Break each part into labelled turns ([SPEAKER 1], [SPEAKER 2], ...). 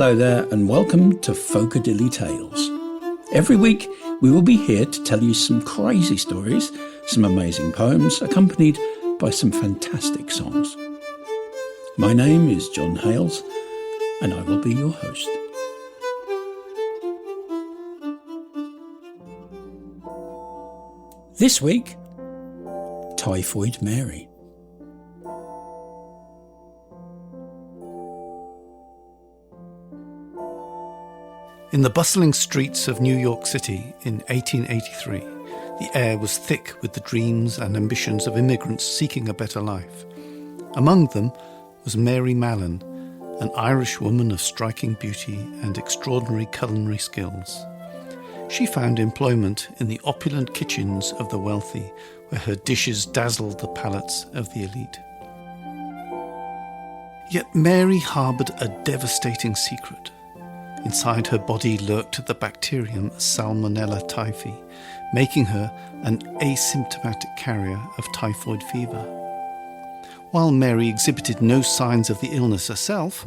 [SPEAKER 1] Hello there and welcome to Folk-a-Dilly Tales. Every week we will be here to tell you some crazy stories, some amazing poems accompanied by some fantastic songs. My name is John Hales and I will be your host. This week, Typhoid Mary.
[SPEAKER 2] In the bustling streets of New York City in 1883, the air was thick with the dreams and ambitions of immigrants seeking a better life. Among them was Mary Mallon, an Irish woman of striking beauty and extraordinary culinary skills. She found employment in the opulent kitchens of the wealthy, where her dishes dazzled the palates of the elite. Yet Mary harboured a devastating secret. Inside her body lurked the bacterium Salmonella typhi, making her an asymptomatic carrier of typhoid fever. While Mary exhibited no signs of the illness herself,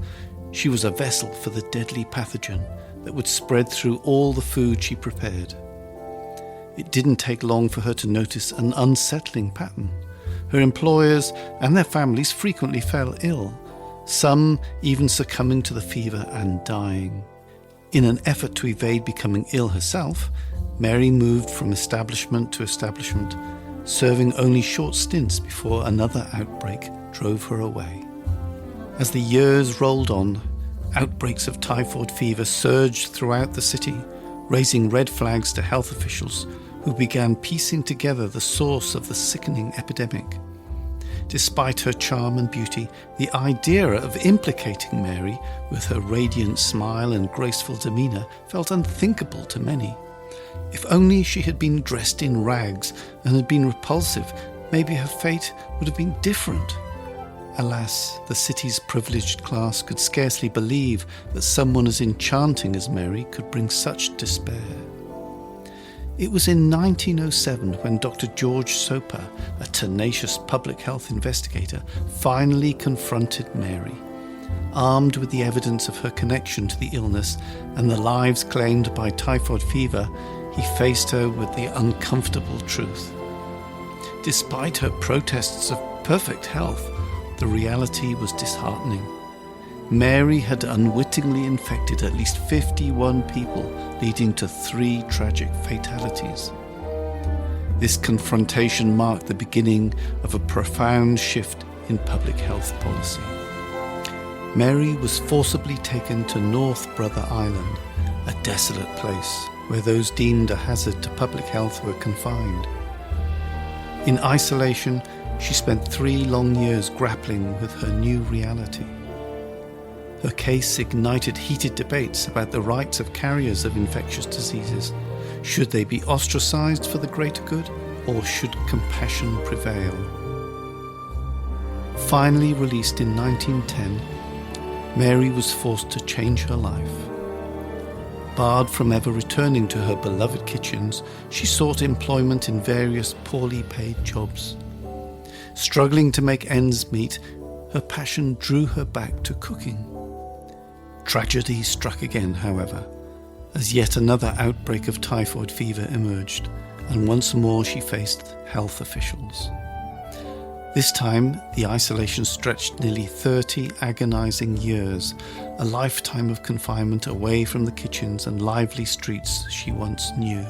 [SPEAKER 2] she was a vessel for the deadly pathogen that would spread through all the food she prepared. It didn't take long for her to notice an unsettling pattern. Her employers and their families frequently fell ill, some even succumbing to the fever and dying. In an effort to evade becoming ill herself, Mary moved from establishment to establishment, serving only short stints before another outbreak drove her away. As the years rolled on, outbreaks of typhoid fever surged throughout the city, raising red flags to health officials who began piecing together the source of the sickening epidemic. Despite her charm and beauty, the idea of implicating Mary with her radiant smile and graceful demeanour felt unthinkable to many. If only she had been dressed in rags and had been repulsive, maybe her fate would have been different. Alas, the city's privileged class could scarcely believe that someone as enchanting as Mary could bring such despair. It was in 1907 when Dr. George Soper, a tenacious public health investigator, finally confronted Mary. Armed with the evidence of her connection to the illness and the lives claimed by typhoid fever, he faced her with the uncomfortable truth. Despite her protests of perfect health, the reality was disheartening. Mary had unwittingly infected at least 51 people, leading to 3 tragic fatalities. This confrontation marked the beginning of a profound shift in public health policy. Mary was forcibly taken to North Brother Island, a desolate place where those deemed a hazard to public health were confined. In isolation, she spent 3 long years grappling with her new reality. Her case ignited heated debates about the rights of carriers of infectious diseases. Should they be ostracized for the greater good, or should compassion prevail? Finally released in 1910, Mary was forced to change her life. Barred from ever returning to her beloved kitchens, she sought employment in various poorly paid jobs. Struggling to make ends meet, her passion drew her back to cooking. Tragedy struck again, however, as yet another outbreak of typhoid fever emerged, and once more she faced health officials. This time, the isolation stretched nearly 30 agonizing years, a lifetime of confinement away from the kitchens and lively streets she once knew.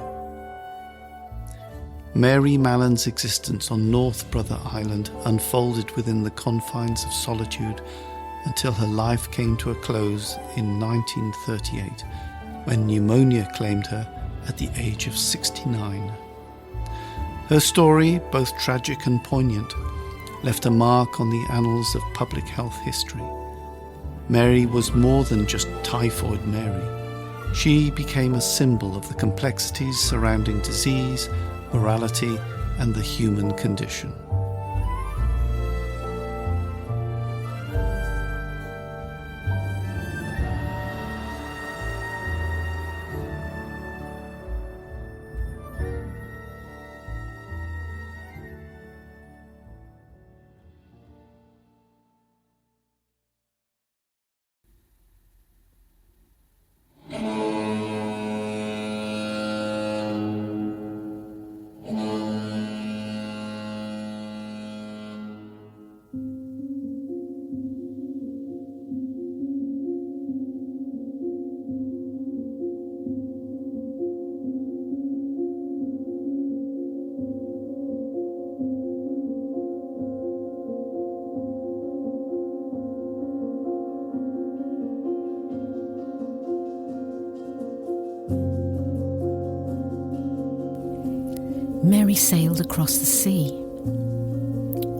[SPEAKER 2] Mary Mallon's existence on North Brother Island unfolded within the confines of solitude until her life came to a close in 1938, when pneumonia claimed her at the age of 69. Her story, both tragic and poignant, left a mark on the annals of public health history. Mary was more than just Typhoid Mary. She became a symbol of the complexities surrounding disease, morality, and the human condition.
[SPEAKER 3] Mary sailed across the sea.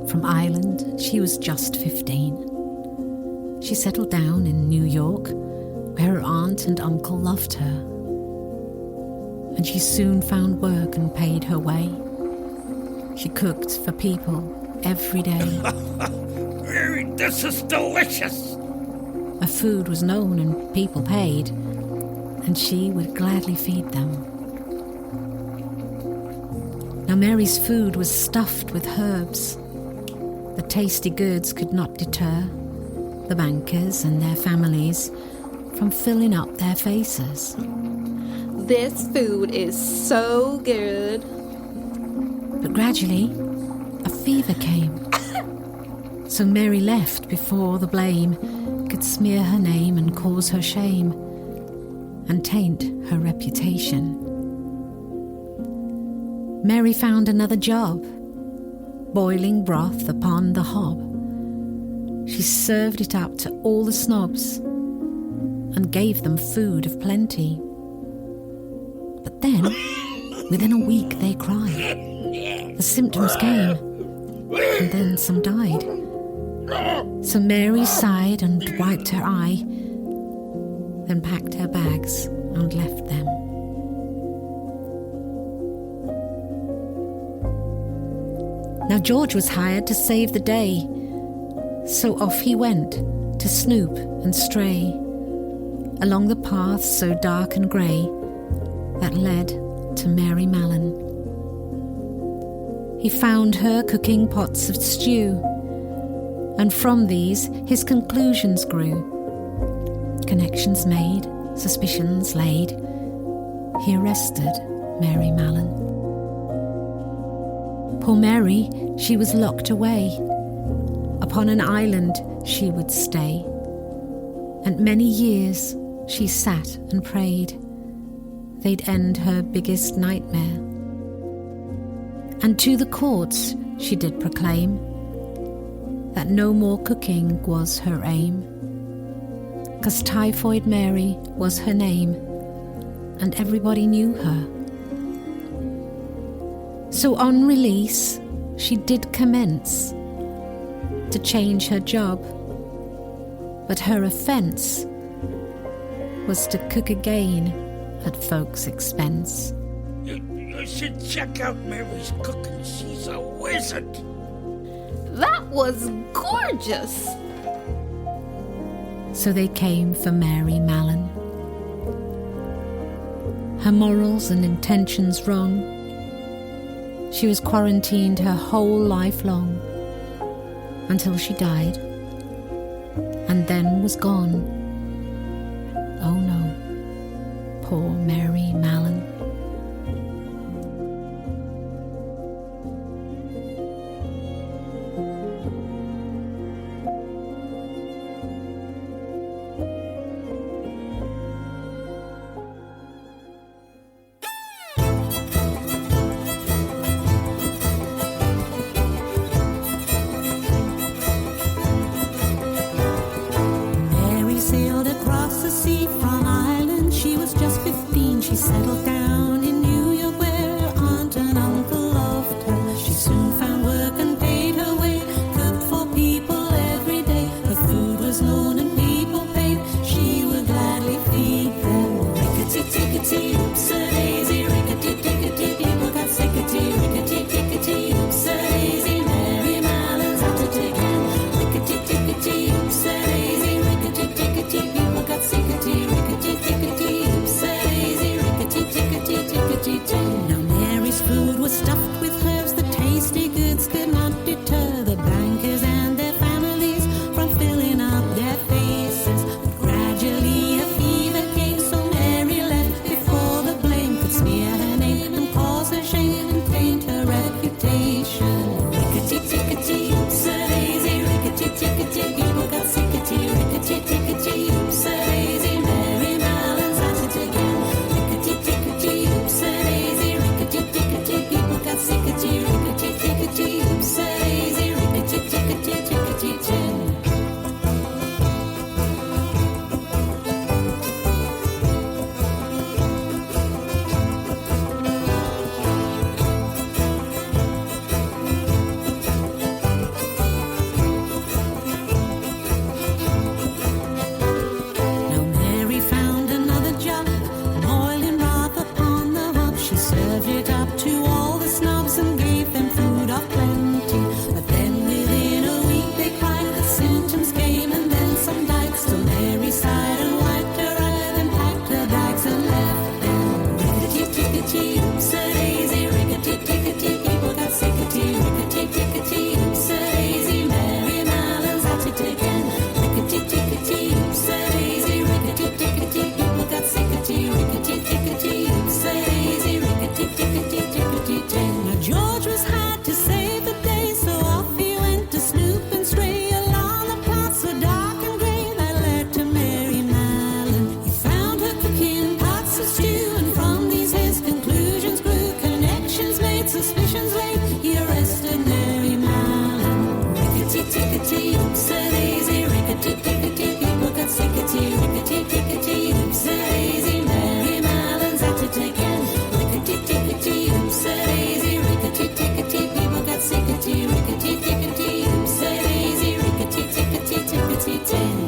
[SPEAKER 3] From Ireland, she was just 15. She settled down in New York, where her aunt and uncle loved her. And she soon found work and paid her way. She cooked for people every day.
[SPEAKER 1] Mary, this is delicious!
[SPEAKER 3] Her food was known and people paid, and she would gladly feed them. Now Mary's food was stuffed with herbs. The tasty goods could not deter the bankers and their families from filling up their faces.
[SPEAKER 4] This food is so good.
[SPEAKER 3] But gradually, a fever came. So Mary left before the blame could smear her name and cause her shame and taint her reputation. Mary found another job, boiling broth upon the hob. She served it up to all the snobs and gave them food of plenty. But then, within a week they cried. The symptoms came, and then some died. So Mary sighed and wiped her eye, then packed her bags and left them. Now George was hired to save the day, so off he went to snoop and stray along the path so dark and grey that led to Mary Mallon. He found her cooking pots of stew, and from these his conclusions grew. Connections made, suspicions laid. He arrested Mary Mallon. Poor Mary, she was locked away. Upon an island she would stay, and many years she sat and prayed they'd end her biggest nightmare. And to the courts she did proclaim that no more cooking was her aim, 'cause Typhoid Mary was her name, and everybody knew her. So on release, she did commence to change her job, but her offence was to cook again at folks' expense.
[SPEAKER 1] You should check out Mary's cooking. She's a wizard.
[SPEAKER 4] That was gorgeous.
[SPEAKER 3] So they came for Mary Mallon. Her morals and intentions wrong. She was quarantined her whole life long until she died, and then was gone. Oh no, poor Mary Mallon.
[SPEAKER 5] Sailed across the sea from Ireland. She was just 15. She settled down in New York where her aunt and uncle loved her. She soon found work and paid her way. Cooked for people every day. Her food was known and people paid. She would gladly feed them. Rickety-tickety, oops-a-daisy. Rickety-tickety, people got sickety. Rickety-tickety, oops-a-daisy. Mary Mallon's at it again. Rickety-tickety, oops-a-daisy. People got sickety, rickety-tickety, oops-a-daisy, rickety-tickety-tickety-tick. Now Mary's food was stuffed with herbs. The tasty goods could not deter the bankers and their families from filling up their faces. But gradually a fever came, so Mary left before the blame could smear her name and cause her shame and taint her reputation. Rickety-tickety, oops-a-daisy, rickety-tickety, people got sickety, rickety-tickety, oops-a-daisy, Mary Mallon's at it again. Rickety-tickety, oops-a-daisy, rickety-tickety, people got sickety. suspicions laid, he arrested Mary Mallon. Rickety-tickety, oops-a-daisy, rickety-tickety, people got sickety, rickety-tickety, oops-a-daisy, Mary Mallon's at it again. Rickety-tickety, oops-a-daisy, rickety-tickety, people got sickety, rickety-tickety, oops-a-daisy, rickety-tickety, tickety-tin.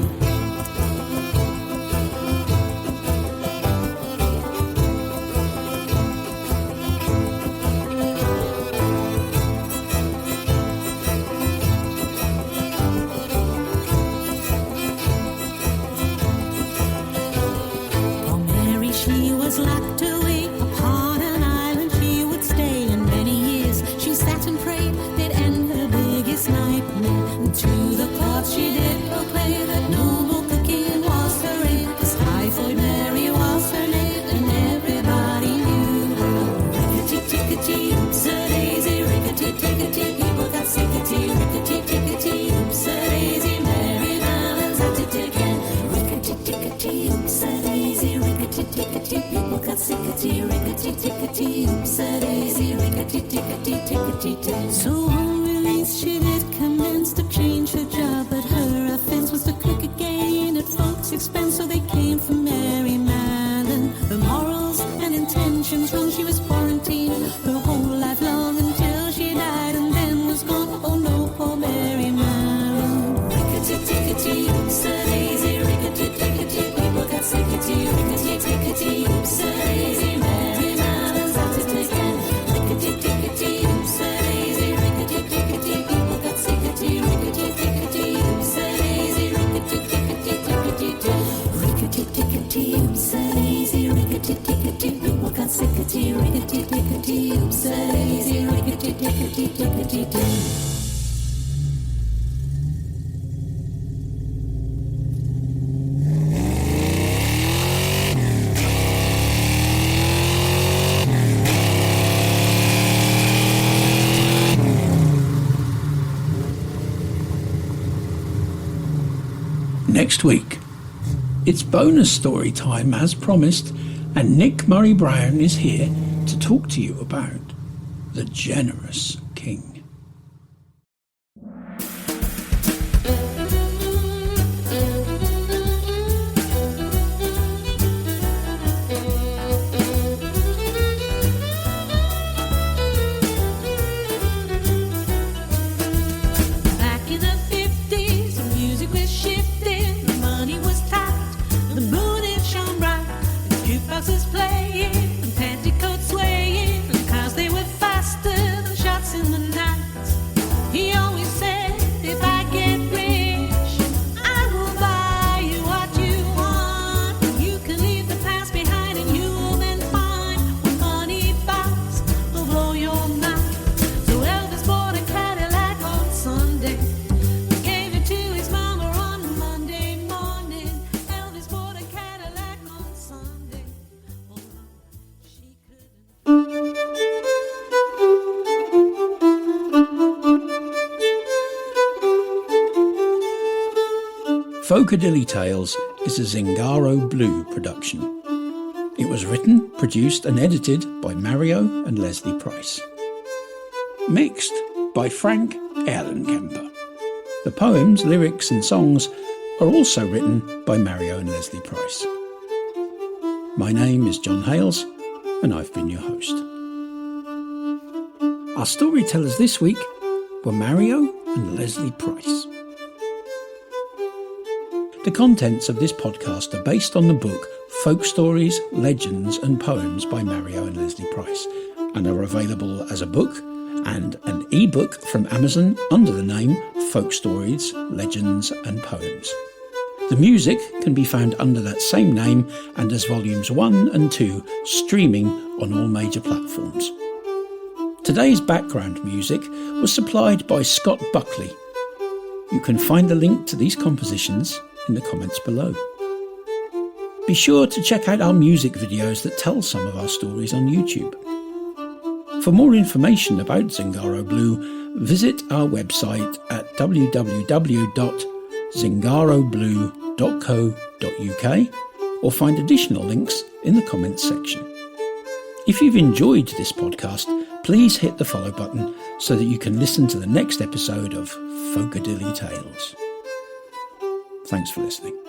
[SPEAKER 5] She was locked away upon an island. She would stay, and many years she sat and prayed they'd end her biggest nightmare. And to the clouds she did proclaim that no more cooking was her aim, 'cause Typhoid Mary was her name, and everybody knew her. Rickety-tickety, oops-a-daisy, rickety-tickety, people got sickety, rickety-tickety, oops-a-daisy, Mary Mallon's at it again. Rickety-tickety, oops-a-daisy, rickety-tickety, people got sickety, rickety-tickety, oops-a-daisy, rickety-tickety, tickety-tin. So on release she did commence to change her job, but her offense was to cook again at folks' expense. So they came for Mary Mallon, her morals and intentions wrong. She was quarantined her whole life long until she died, and then was gone. Oh no, poor Mary Mallon. Rickety-tickety, oops-a-daisy, rickety-tickety, people got sickety, rickety-tickety, oops-a-daisy, Mary Mallon's at it again. Rickety-tickety, oops-a-daisy, rickety-tickety, people got sickety, rickety-tickety, oops-a-daisy, rickety-tickety, tickety-tin. Rickety-tickety, oops-a-daisy, rickety-tickety, people got sickety, rickety-tickety, oops-a-daisy, rickety-tickety, tickety-tin.
[SPEAKER 1] Next week, it's bonus story time as promised, and Nick Murray Brown is here to talk to you about the generous king.
[SPEAKER 5] Back in the 50s, the music was shifting, the money was tight, the moon it shone bright, the jukeboxes playing, and petticoats swaying, and cars they were faster than shots in the night. He always said, if I get rich, I will buy you what you want. You can leave the past behind, and you'll then find what money buys will blow your mind. So Elvis bought a Cadillac on Sunday, gave it to his mama on Monday morning. Elvis bought a Cadillac on Sunday. Oh no, she couldn't.
[SPEAKER 1] Folk-a-Dilly Tales is a Zingaro Blue production. It was written, produced and edited by Mario and Lesley Price. Mixed by Frank Erlenkämper. The poems, lyrics and songs are also written by Mario and Lesley Price. My name is John Hales and I've been your host. Our storytellers this week were Mario and Lesley Price. The contents of this podcast are based on the book Folk Stories, Legends and Poems by Mario and Lesley Price, and are available as a book and an e-book from Amazon under the name Folk Stories, Legends and Poems. The music can be found under that same name and as volumes 1 and 2 streaming on all major platforms. Today's background music was supplied by Scott Buckley. You can find the link to these compositions in the comments below. Be sure to check out our music videos that tell some of our stories on YouTube. For more information about Zingaro Blue, visit our website at www.zingaroblue.co.uk or find additional links in the comments section. If you've enjoyed this podcast, please hit the follow button so that you can listen to the next episode of Folk-a-Dilly Tales. Thanks for listening.